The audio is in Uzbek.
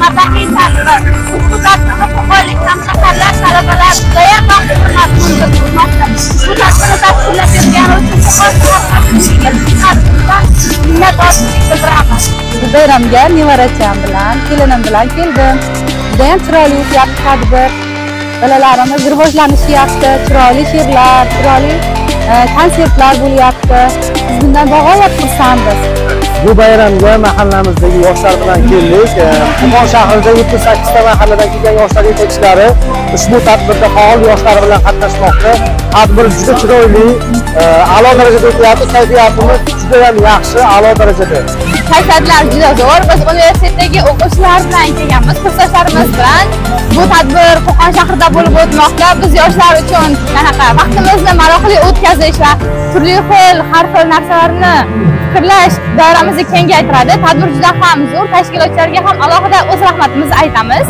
madaniyat tadbir. Bu tadbirga qo'qonlik hamshahrilar, talabalar judayam hurmat bildirmoqda. Bu tadbirni tashkillab bergani uchun minnatdorchilik bildiraman. Bayramga nevaracham bilan, kelinim bilan keldim. Judayam chiroyli o'tyapti tadbir. Bolalarimiz rivojlanishyapti, chiroyli she'rlar, chiroyli konsertlar bo'lyapti. Biz bundan bag'oyat xursandmiz. Bu bayramga mahallamizdagi yoshlar bilan keldik. Qo'qon shahrida 78 ta mahalladan kelgan yoshlar yetakchilari ushbu tadbirda faol yoshlar bilan qatnashmoqda. Tadbir juda chiroyli, a'lo darajada o'tyapti. Kayfiyatimiz juda ham yaxshi, a'lo darajada. Kayfiyatlar juda zo'r. Biz universitetdagi o'quvchilar bilan kelganmiz, kursdoshlarimiz bilan. Bu tadbir Qo'qon shahrida bo'lib o'tmoqda. Biz yoshlar uchun qanaqa vaqtimizni maroqli o'tkazish va turli xil, har xil narsalarni fikrlash doiramizni kengaytiradi. Tadbir juda ham zo'r. Tashkilotchilarga ham alohida o'z rahmatimizni aytamiz.